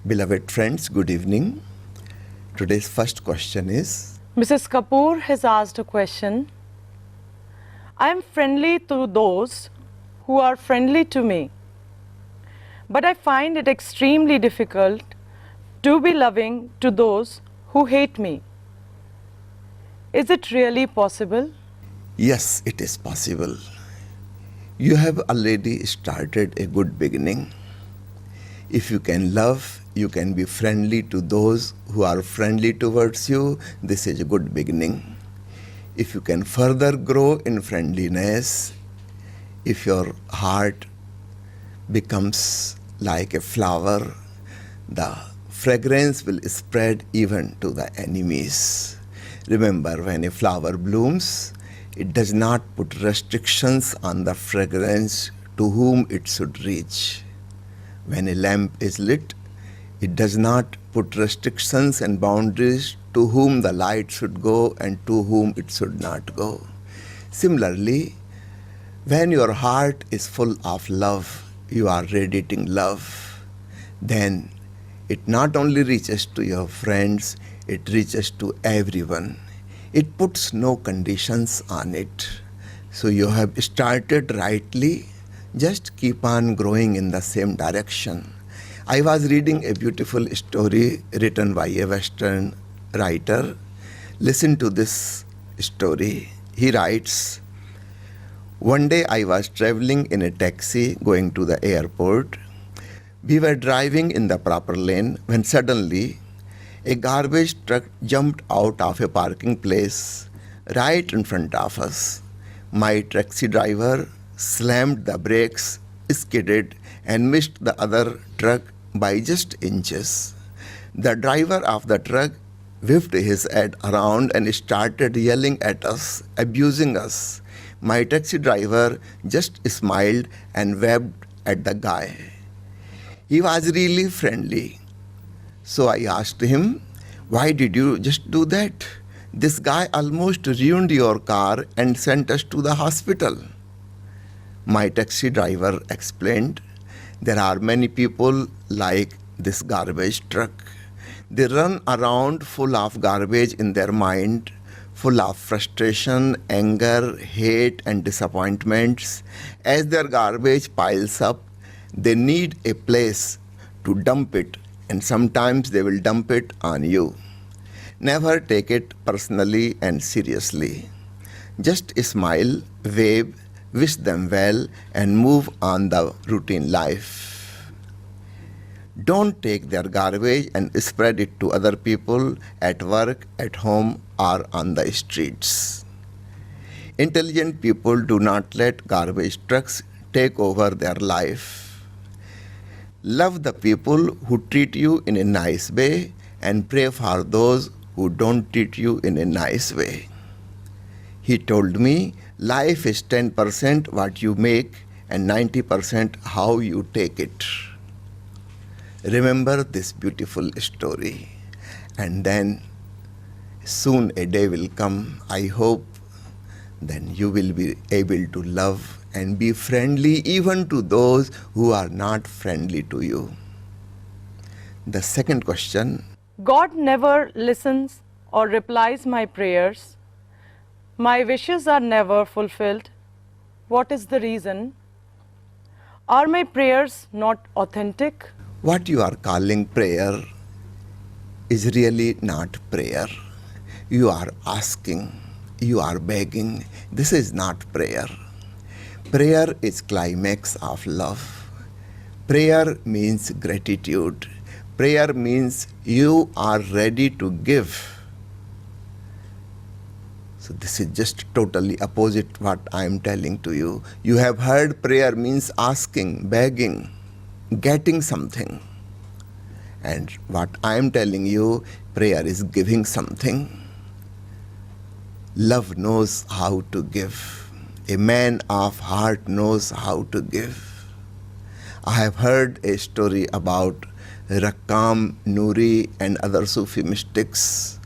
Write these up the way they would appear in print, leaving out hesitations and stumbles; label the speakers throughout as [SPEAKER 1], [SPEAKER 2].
[SPEAKER 1] Beloved friends, good evening. Today's first question is,
[SPEAKER 2] Mrs. Kapoor has asked a question. I am friendly to those who are friendly to me, but I find it extremely difficult to be loving to those who hate me. Is it really possible?
[SPEAKER 1] yes, it is possible. You have already started a good beginning. If you can love, you can be friendly to those who are friendly towards you. This is a good beginning. If you can further grow in friendliness, if your heart becomes like a flower, the fragrance will spread even to the enemies. Remember, when a flower blooms, it does not put restrictions on the fragrance to whom it should reach. When a lamp is lit, it does not put restrictions and boundaries to whom the light should go and to whom it should not go. Similarly, when your heart is full of love, you are radiating love, then it not only reaches to your friends, it reaches to everyone. It puts no conditions on it. So you have started rightly. Just keep on growing in the same direction. I was reading a beautiful story written by a Western writer. Listen to this story. He writes, "One day I was traveling in a taxi going to the airport. We were driving in the proper lane when suddenly a garbage truck jumped out of a parking place right in front of us. My taxi driver slammed the brakes, skidded, and missed the other truck by just inches. The driver of the truck whipped his head around and started yelling at us, abusing us. My taxi driver just smiled and waved at the guy. He was really friendly. So I asked him, 'Why did you just do that? This guy almost ruined your car and sent us to the hospital.' My taxi driver explained, 'There are many people like this garbage truck. They run around full of garbage in their mind, full of frustration, anger, hate, and disappointments. As their garbage piles up, they need a place to dump it, and sometimes they will dump it on you. Never take it personally and seriously. Just smile, wave, wish them well, and move on the routine life. Don't take their garbage and spread it to other people at work, at home, or on the streets. Intelligent people do not let garbage trucks take over their life. Love the people who treat you in a nice way and pray for those who don't treat you in a nice way.' He told me, life is 10% what you make and 90% how you take it. Remember this beautiful story, and then soon a day will come, I hope, then you will be able to love and be friendly even to those who are not friendly to you." The second question,
[SPEAKER 2] God never listens or replies my prayers. My wishes are never fulfilled. What is the reason? Are my prayers not authentic?
[SPEAKER 1] what you are calling prayer is really not prayer. You are asking, you are begging. This is not prayer. Prayer is climax of love. Prayer means gratitude. Prayer means you are ready to give. So this is just totally opposite what I am telling to you. You have heard prayer means asking, begging, getting something. And what I am telling you, prayer is giving something. Love knows how to give. A man of heart knows how to give. I have heard a story about Rakam, Nuri, and other Sufi mystics.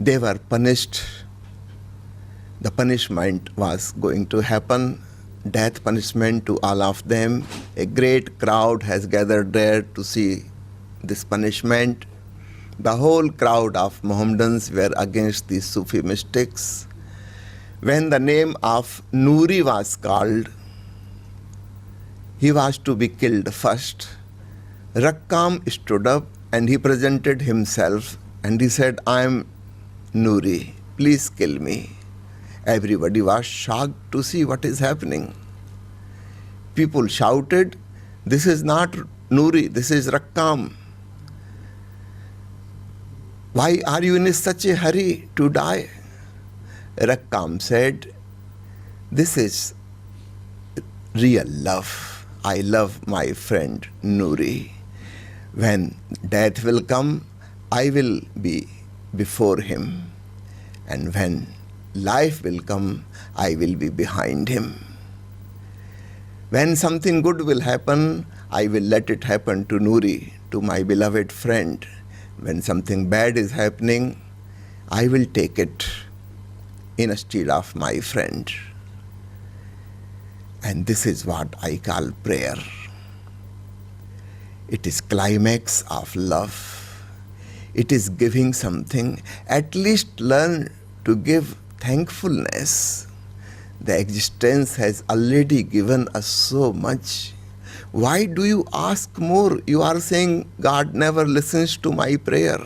[SPEAKER 1] They were punished. The punishment was going to happen, death punishment to all of them. A great crowd has gathered there to see this punishment. The whole crowd of Mohammedans were against the Sufi mystics. When the name of Nuri was called, he was to be killed first. Rakkam stood up and he presented himself and he said, I am Nuri, please kill me. Everybody was shocked to see what is happening. People shouted, this is not Nuri, this is Rakkam. Why are you in such a hurry to die? Rakkam said, this is real love. I love my friend Nuri. When death will come, I will be before him. And when life will come, I will be behind him. When something good will happen, I will let it happen to Nuri, to my beloved friend. When something bad is happening, I will take it instead of my friend. And this is what I call prayer. It is climax of love. It is giving something. At least learn to give thankfulness. The existence has already given us so much. Why do you ask more? You are saying God never listens to my prayer.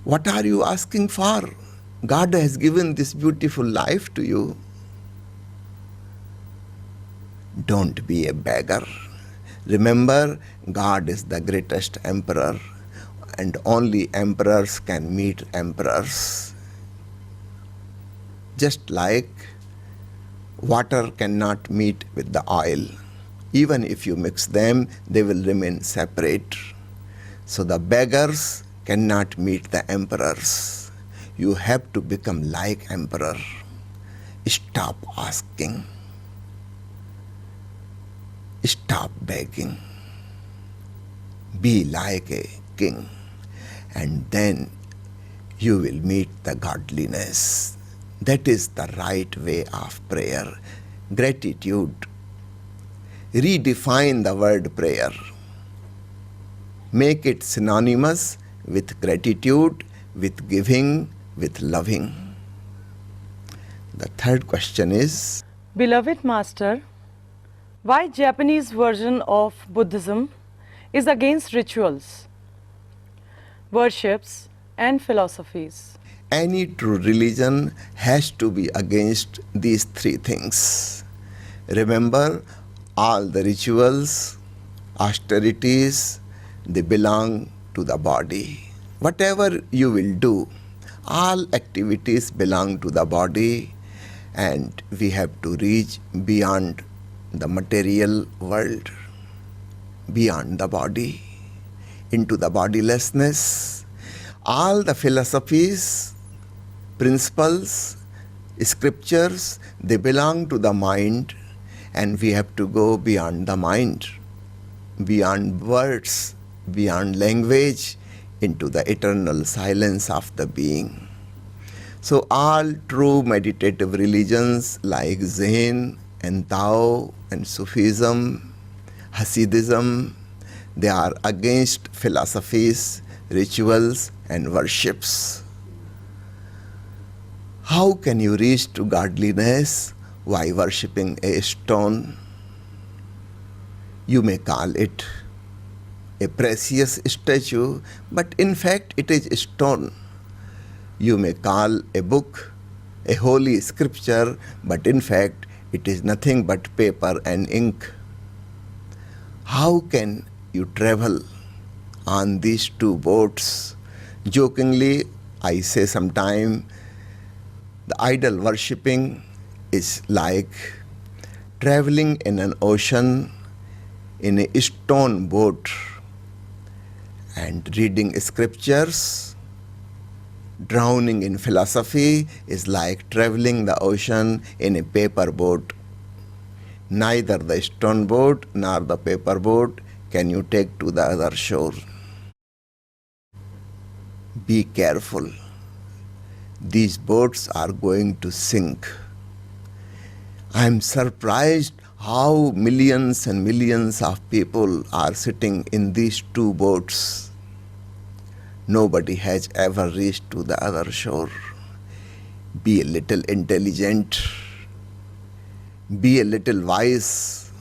[SPEAKER 1] What are you asking for? God has given this beautiful life to you. Don't be a beggar. Remember, God is the greatest emperor, and only emperors can meet emperors. Just like water cannot meet with the oil. Even if you mix them, they will remain separate. So the beggars cannot meet the emperors. You have to become like emperor. Stop asking. Stop begging. Be like a king. And then you will meet the godliness. That is the right way of prayer. Gratitude. Redefine the word prayer. Make it synonymous with gratitude, with giving, with loving. The third question is,
[SPEAKER 2] Beloved Master, why Japanese version of Buddhism is against rituals, worships and philosophies?
[SPEAKER 1] any true religion has to be against these three things. Remember, all the rituals, austerities, they belong to the body. Whatever you will do, all activities belong to the body, and we have to reach beyond the material world, beyond the body, into the bodilessness. All the philosophies, principles, scriptures, they belong to the mind, and we have to go beyond the mind, beyond words, beyond language, into the eternal silence of the being. So all true meditative religions like Zen and Tao and Sufism, Hasidism, they are against philosophies, rituals and worships. How can you reach to godliness while worshipping a stone? You may call it a precious statue, but in fact it is a stone. You may call a book a holy scripture, but in fact it is nothing but paper and ink. How can you travel on these two boats? Jokingly, I say sometime, the idol worshipping is like traveling in an ocean in a stone boat, and reading scriptures, drowning in philosophy is like traveling the ocean in a paper boat. Neither the stone boat nor the paper boat can you take to the other shore. Be careful. These boats are going to sink. I am surprised how millions and millions of people are sitting in these two boats. Nobody has ever reached to the other shore. Be a little intelligent. Be a little wise.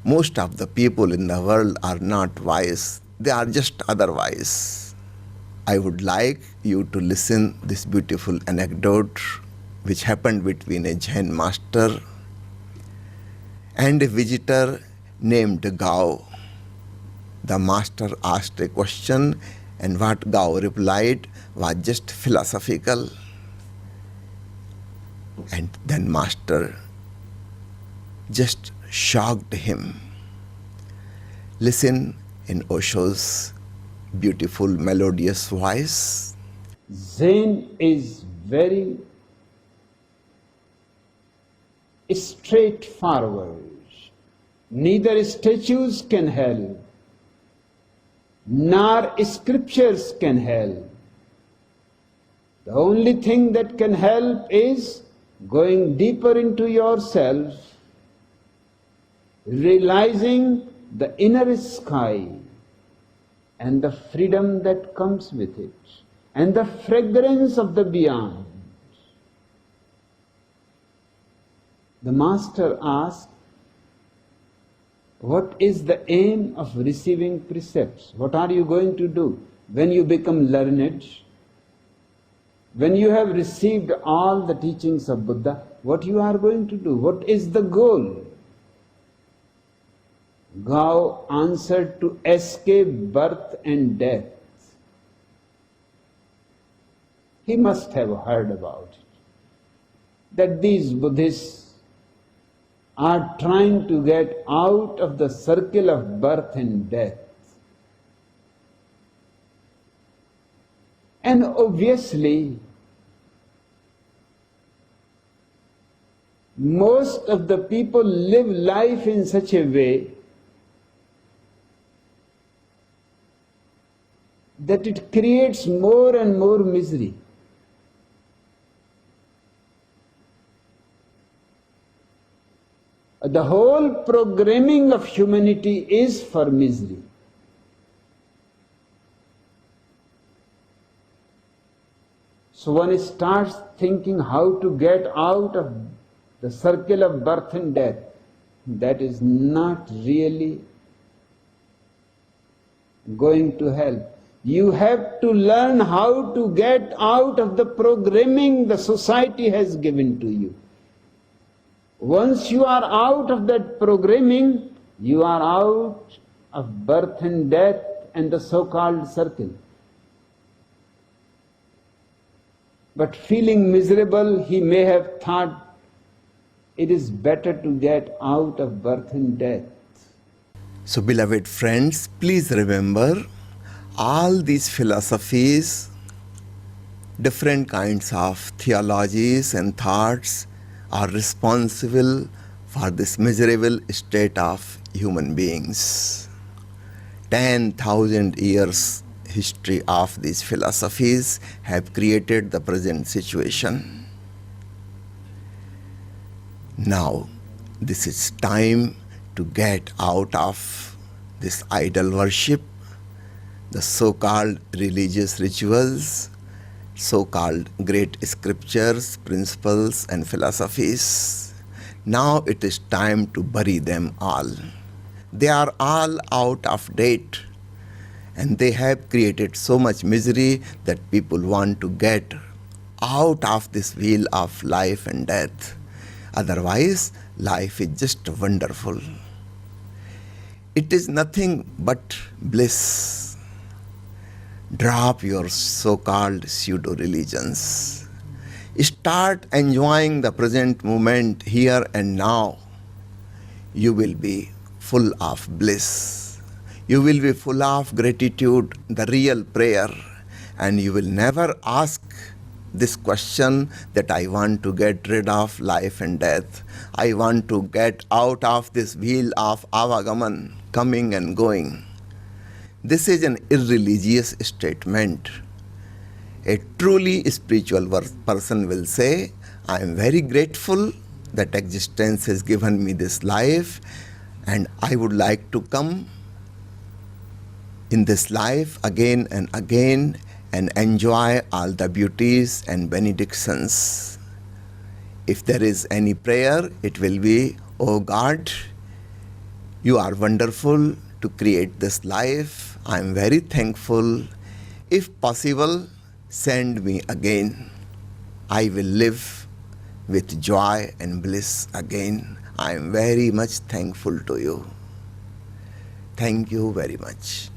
[SPEAKER 1] Most of the people in the world are not wise. They are just otherwise. I would like you to listen this beautiful anecdote which happened between a Jain master and a visitor named Gao. The master asked a question, and what Gao replied was just philosophical. And then master just shocked him. Listen in Osho's beautiful melodious voice.
[SPEAKER 3] Zen is very straightforward. Neither statues can help, nor scriptures can help. The only thing that can help is going deeper into yourself, realizing the inner sky and the freedom that comes with it, and the fragrance of the beyond. The master asked, what is the aim of receiving precepts? What are you going to do when you become learned? When you have received all the teachings of Buddha, what you are going to do? What is the goal? Gao answered, to escape birth and death. He must have heard about it, that these Buddhists are trying to get out of the circle of birth and death. And obviously, most of the people live life in such a way that it creates more and more misery. The whole programming of humanity is for misery. So one starts thinking how to get out of the circle of birth and death. That is not really going to help. You have to learn how to get out of the programming the society has given to you. Once you are out of that programming, you are out of birth and death and the so-called circle. But feeling miserable, he may have thought it is better to get out of birth and death.
[SPEAKER 1] So, beloved friends, please remember all these philosophies, different kinds of theologies and thoughts are responsible for this miserable state of human beings. 10,000 years history of these philosophies have created the present situation. Now, this is time to get out of this idol worship, the so-called religious rituals, so-called great scriptures, principles and philosophies. Now it is time to bury them all. They are all out of date and they have created so much misery that people want to get out of this wheel of life and death. Otherwise, life is just wonderful. It is nothing but bliss. Drop your so-called pseudo-religions. Start enjoying the present moment here and now. You will be full of bliss. You will be full of gratitude, the real prayer, and you will never ask this question that I want to get rid of life and death. I want to get out of this wheel of avagaman, coming and going. This is an irreligious statement. A truly spiritual person will say, I am very grateful that existence has given me this life, and I would like to come in this life again and again and enjoy all the beauties and benedictions. If there is any prayer, it will be, "Oh God, you are wonderful to create this life. I am very thankful. If possible, send me again. I will live with joy and bliss again. I am very much thankful to you." Thank you very much.